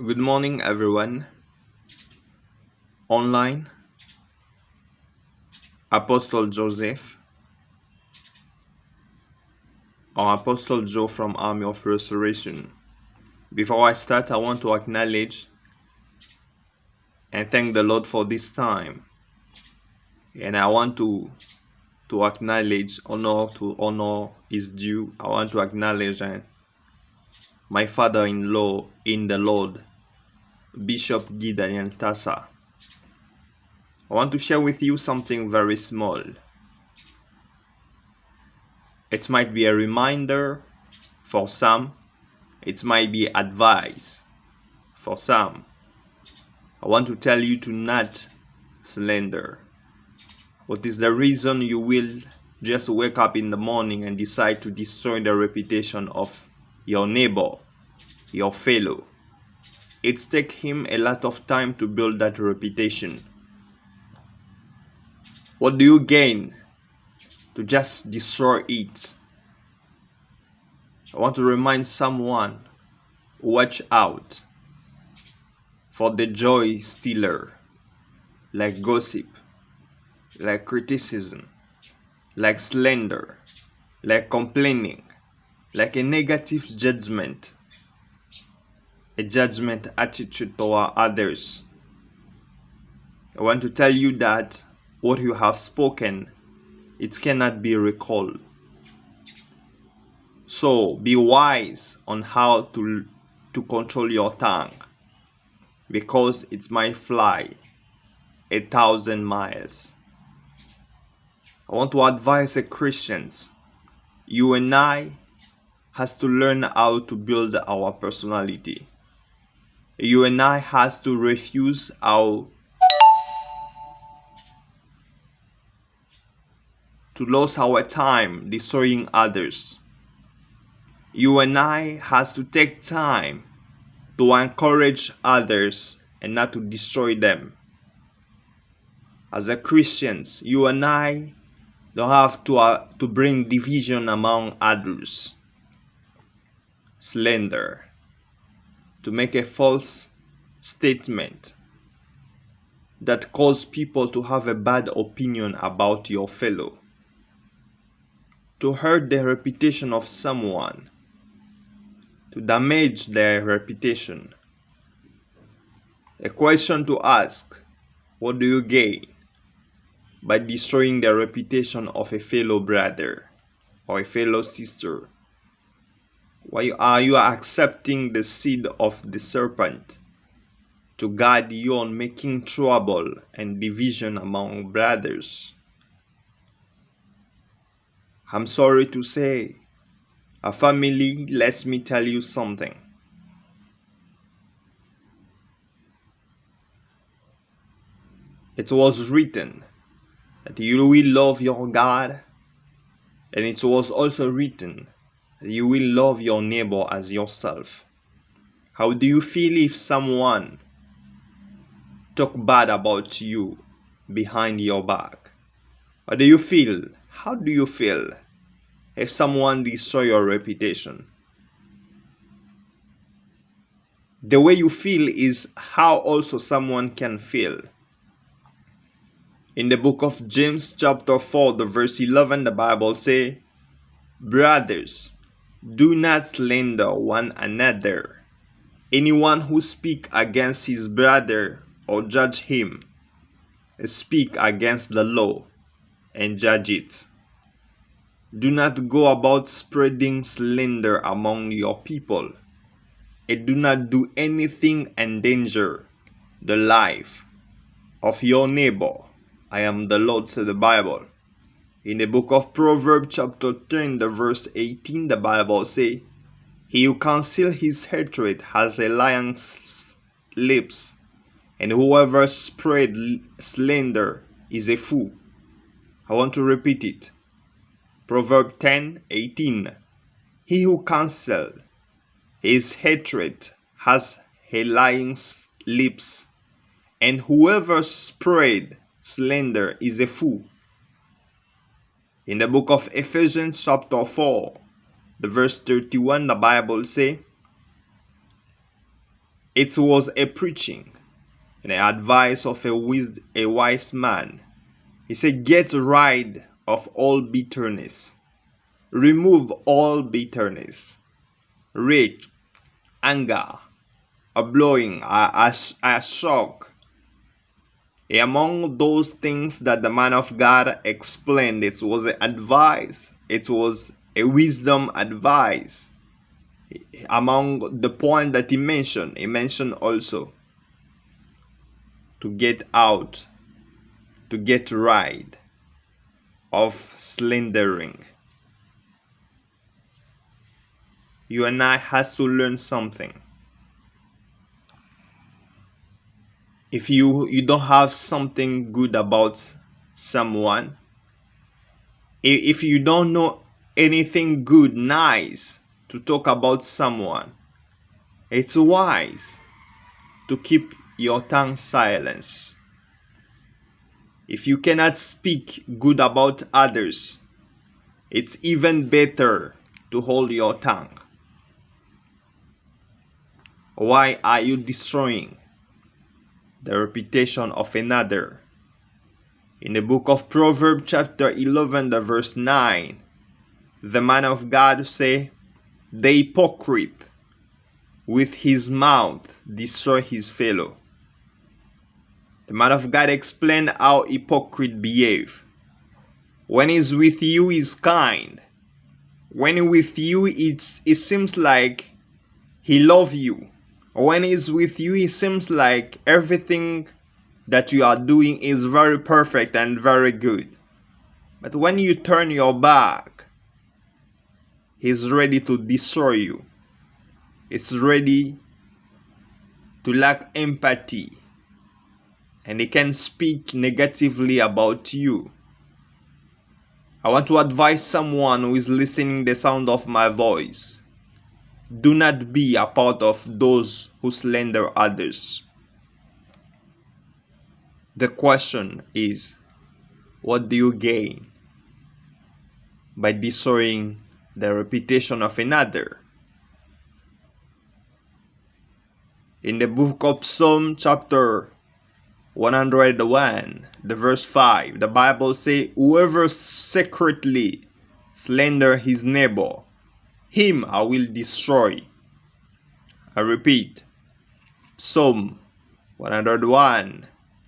Good morning, everyone. Online, Apostle Joseph or Apostle Joe from Army of Restoration. Before I start, I want to acknowledge and thank the Lord for this time. And I want to acknowledge honor is due. I want to acknowledge my father-in-law in the Lord, Bishop Guy Daniel Tassa. I want to share with you something very small. It might be a reminder for some. It might be advice for some. I want to tell you to not slander. What is the reason you will just wake up in the morning and decide to destroy the reputation of your neighbor, your fellow? It's take him a lot of time to build that reputation. What do you gain to just destroy it? I want to remind someone, watch out for the joy stealer, like gossip, like criticism, like slander, like complaining, like a negative judgment, a judgment attitude toward others. I want to tell you that what you have spoken, it cannot be recalled. So be wise on how to control your tongue, because it might fly 1,000 miles. I want to advise the Christians, you and I has to learn how to build our personality. You and I has to refuse to lose our time destroying others. You and I has to take time to encourage others and not to destroy them. As a Christians, you and I don't have to bring division among others. Slander, to make a false statement that cause people to have a bad opinion about your fellow, to hurt the reputation of someone, to damage their reputation. A question to ask, what do you gain by destroying the reputation of a fellow brother or a fellow sister? Why are you accepting the seed of the serpent to guide you on making trouble and division among brothers? I'm sorry to say, a family, let me tell you something. It was written that you will love your God, and it was also written that you will love your neighbor as yourself. How do you feel if someone talk bad about you behind your back? How do you feel? How do you feel if someone destroy your reputation? The way you feel is how also someone can feel. In the book of James chapter 4, the verse 11, the Bible say, brothers, do not slander one another. Anyone who speak against his brother or judge him, speak against the law and judge it. Do not go about spreading slander among your people, and do not do anything endanger the life of your neighbor. I am the Lord, said the Bible. In the book of Proverbs chapter 10, the verse 18, the Bible say, he who conceals his hatred has a lion's lips, and whoever spread slander is a fool. I want to repeat it. Proverbs 10:18. He who conceals his hatred has a lion's lips, and whoever spread slander is a fool. In the book of Ephesians chapter 4, the verse 31, the Bible say, It was a preaching and the advice of a wise man. He said, get rid of all bitterness. Remove all bitterness, rage, anger, a blowing, a shock. Among those things that the man of God explained, it was an advice. It was a wisdom advice. Among the point that he mentioned also to get out, to get rid of slandering. You and I has to learn something. If you don't have something good about someone, if you don't know anything good, nice to talk about someone, it's wise to keep your tongue silent. If you cannot speak good about others, it's even better to hold your tongue. Why are you destroying the reputation of another? In the book of Proverbs chapter 11, the verse 9, the man of God say, the hypocrite with his mouth destroy his fellow. The man of God explained how hypocrite behave. When he's with you, he's kind. When he's with you, it seems like he loves you. When he's with you, it seems like everything that you are doing is very perfect and very good. But when you turn your back, he's ready to destroy you. He's ready to lack empathy. And he can speak negatively about you. I want to advise someone who is listening the sound of my voice. Do not be a part of those who slander others. The question is, what do you gain by destroying the reputation of another? In the book of Psalm chapter 101, the verse 5, the Bible says, whoever secretly slander his neighbor, him I will destroy. I repeat, Psalm 101,